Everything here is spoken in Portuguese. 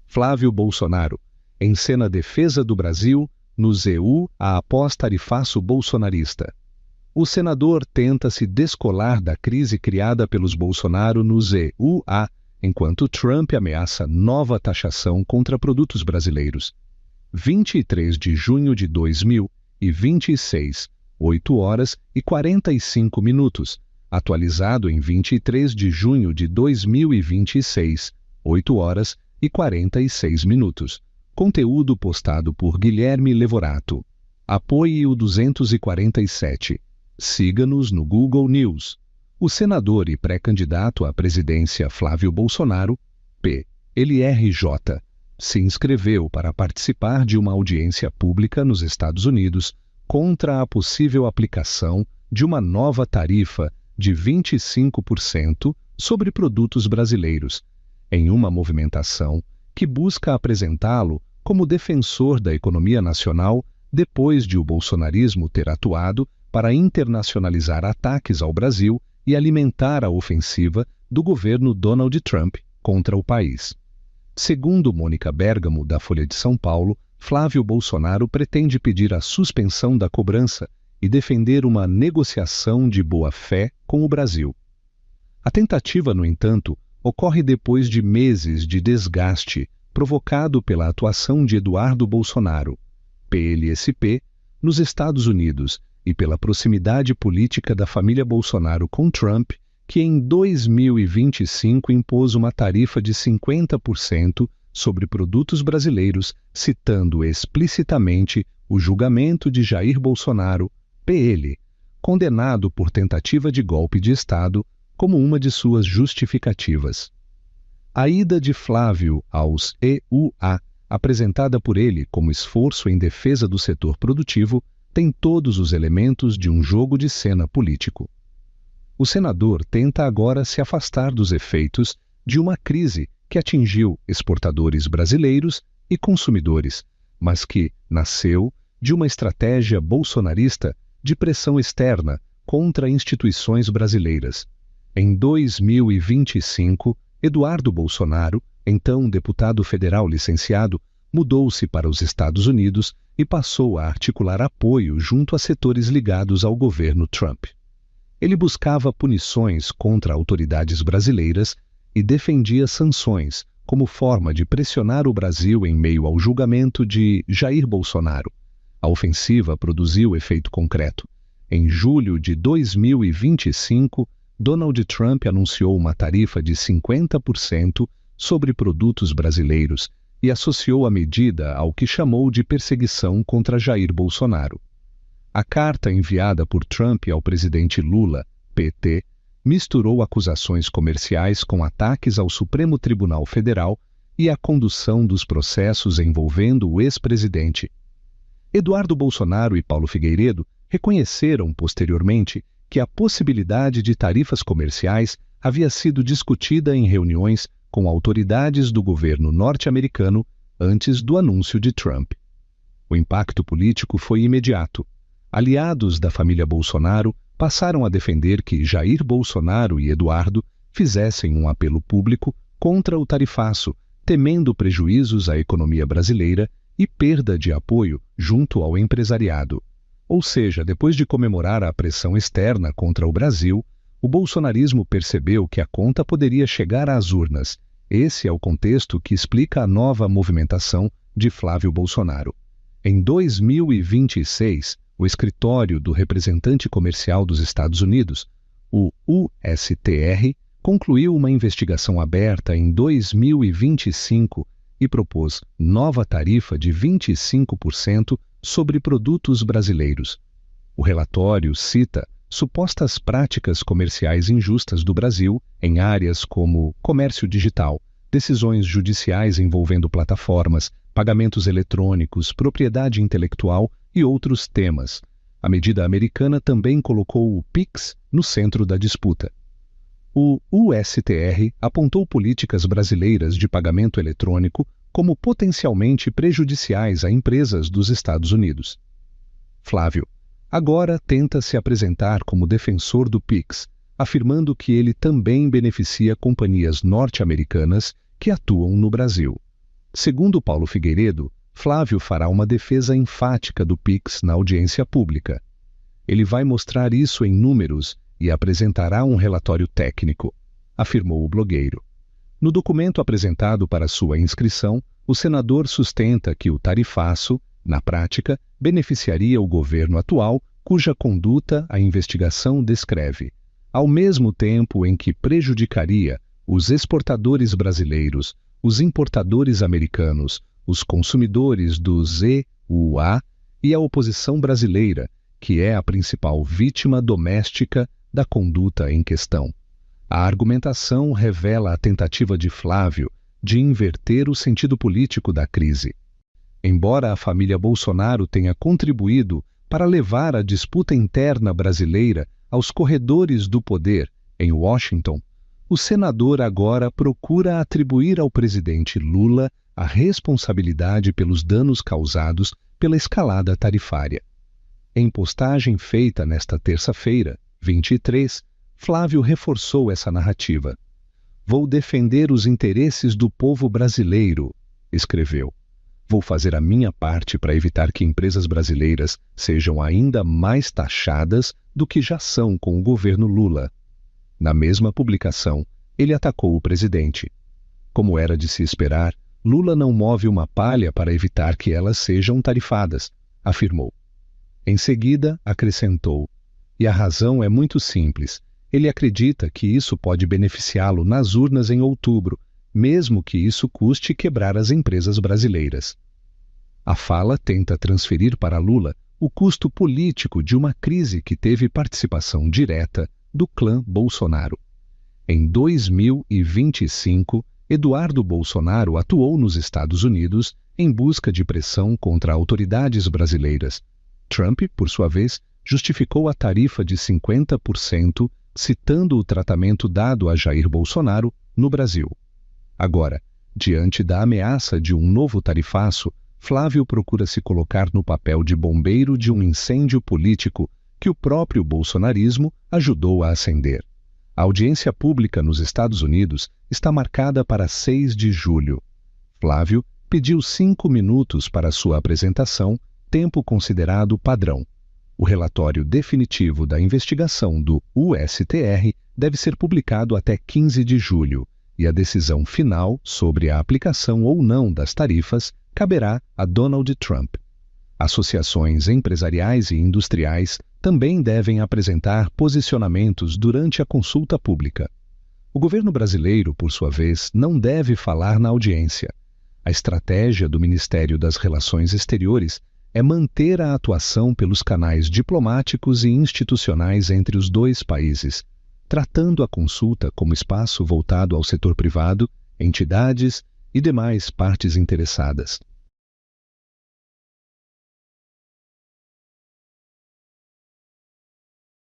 Flávio Bolsonaro encena defesa do Brasil no ZU após tarifaço bolsonarista. O senador tenta se descolar da crise criada pelos Bolsonaro no ZUA, enquanto Trump ameaça nova taxação contra produtos brasileiros. 23 de junho de 2026, 8h45, atualizado em 23 de junho de 2026, 8h46. Conteúdo postado por Guilherme Levorato. Apoie o 247. Siga-nos no Google News. O senador e pré-candidato à presidência Flávio Bolsonaro, PLRJ, se inscreveu para participar de uma audiência pública nos Estados Unidos contra a possível aplicação de uma nova tarifa de 25% sobre produtos brasileiros, em uma movimentação que busca apresentá-lo como defensor da economia nacional depois de o bolsonarismo ter atuado para internacionalizar ataques ao Brasil e alimentar a ofensiva do governo Donald Trump contra o país. Segundo Mônica Bergamo, da Folha de São Paulo, Flávio Bolsonaro pretende pedir a suspensão da cobrança e defender uma negociação de boa-fé com o Brasil. A tentativa, no entanto, ocorre depois de meses de desgaste provocado pela atuação de Eduardo Bolsonaro, PLSP, nos Estados Unidos e pela proximidade política da família Bolsonaro com Trump, que em 2025 impôs uma tarifa de 50% sobre produtos brasileiros, citando explicitamente o julgamento de Jair Bolsonaro, PL, condenado por tentativa de golpe de Estado, como uma de suas justificativas. A ida de Flávio aos EUA, apresentada por ele como esforço em defesa do setor produtivo, tem todos os elementos de um jogo de cena político. O senador tenta agora se afastar dos efeitos de uma crise que atingiu exportadores brasileiros e consumidores, mas que nasceu de uma estratégia bolsonarista de pressão externa contra instituições brasileiras. Em 2025, Eduardo Bolsonaro, então deputado federal licenciado, mudou-se para os Estados Unidos e passou a articular apoio junto a setores ligados ao governo Trump. Ele buscava punições contra autoridades brasileiras e defendia sanções como forma de pressionar o Brasil em meio ao julgamento de Jair Bolsonaro. A ofensiva produziu efeito concreto. Em julho de 2025, Donald Trump anunciou uma tarifa de 50% sobre produtos brasileiros e associou a medida ao que chamou de perseguição contra Jair Bolsonaro. A carta enviada por Trump ao presidente Lula, PT, misturou acusações comerciais com ataques ao Supremo Tribunal Federal e a condução dos processos envolvendo o ex-presidente. Eduardo Bolsonaro e Paulo Figueiredo reconheceram posteriormente que a possibilidade de tarifas comerciais havia sido discutida em reuniões com autoridades do governo norte-americano antes do anúncio de Trump. O impacto político foi imediato. Aliados da família Bolsonaro passaram a defender que Jair Bolsonaro e Eduardo fizessem um apelo público contra o tarifaço, temendo prejuízos à economia brasileira e perda de apoio junto ao empresariado. Ou seja, depois de comemorar a pressão externa contra o Brasil, o bolsonarismo percebeu que a conta poderia chegar às urnas. Esse é o contexto que explica a nova movimentação de Flávio Bolsonaro. Em 2026, o escritório do representante comercial dos Estados Unidos, o USTR, concluiu uma investigação aberta em 2025 e propôs nova tarifa de 25% sobre produtos brasileiros. O relatório cita supostas práticas comerciais injustas do Brasil em áreas como comércio digital, decisões judiciais envolvendo plataformas, pagamentos eletrônicos, propriedade intelectual e outros temas. A medida americana também colocou o PIX no centro da disputa. O USTR apontou políticas brasileiras de pagamento eletrônico como potencialmente prejudiciais a empresas dos Estados Unidos. Flávio agora tenta se apresentar como defensor do PIX, afirmando que ele também beneficia companhias norte-americanas que atuam no Brasil. Segundo Paulo Figueiredo, Flávio fará uma defesa enfática do Pix na audiência pública. Ele vai mostrar isso em números e apresentará um relatório técnico, afirmou o blogueiro. No documento apresentado para sua inscrição, o senador sustenta que o tarifaço, na prática, beneficiaria o governo atual, cuja conduta a investigação descreve, ao mesmo tempo em que prejudicaria os exportadores brasileiros, os importadores americanos, os consumidores dos EUA e a oposição brasileira, que é a principal vítima doméstica da conduta em questão. A argumentação revela a tentativa de Flávio de inverter o sentido político da crise. Embora a família Bolsonaro tenha contribuído para levar a disputa interna brasileira aos corredores do poder em Washington, o senador agora procura atribuir ao presidente Lula a responsabilidade pelos danos causados pela escalada tarifária. Em postagem feita nesta terça-feira, 23, Flávio reforçou essa narrativa. "Vou defender os interesses do povo brasileiro", escreveu. "Vou fazer a minha parte para evitar que empresas brasileiras sejam ainda mais taxadas do que já são com o governo Lula." Na mesma publicação, ele atacou o presidente. Como era de se esperar, Lula não move uma palha para evitar que elas sejam tarifadas, afirmou. Em seguida, acrescentou: "E a razão é muito simples. Ele acredita que isso pode beneficiá-lo nas urnas em outubro, mesmo que isso custe quebrar as empresas brasileiras." A fala tenta transferir para Lula o custo político de uma crise que teve participação direta do clã Bolsonaro. Em 2025, Eduardo Bolsonaro atuou nos Estados Unidos em busca de pressão contra autoridades brasileiras. Trump, por sua vez, justificou a tarifa de 50%, citando o tratamento dado a Jair Bolsonaro no Brasil. Agora, diante da ameaça de um novo tarifaço, Flávio procura se colocar no papel de bombeiro de um incêndio político que o próprio bolsonarismo ajudou a acender. A audiência pública nos Estados Unidos está marcada para 6 de julho. Flávio pediu 5 minutos para sua apresentação, tempo considerado padrão. O relatório definitivo da investigação do USTR deve ser publicado até 15 de julho, e a decisão final sobre a aplicação ou não das tarifas caberá a Donald Trump. Associações empresariais e industriais também devem apresentar posicionamentos durante a consulta pública. O governo brasileiro, por sua vez, não deve falar na audiência. A estratégia do Ministério das Relações Exteriores é manter a atuação pelos canais diplomáticos e institucionais entre os dois países, tratando a consulta como espaço voltado ao setor privado, entidades e demais partes interessadas.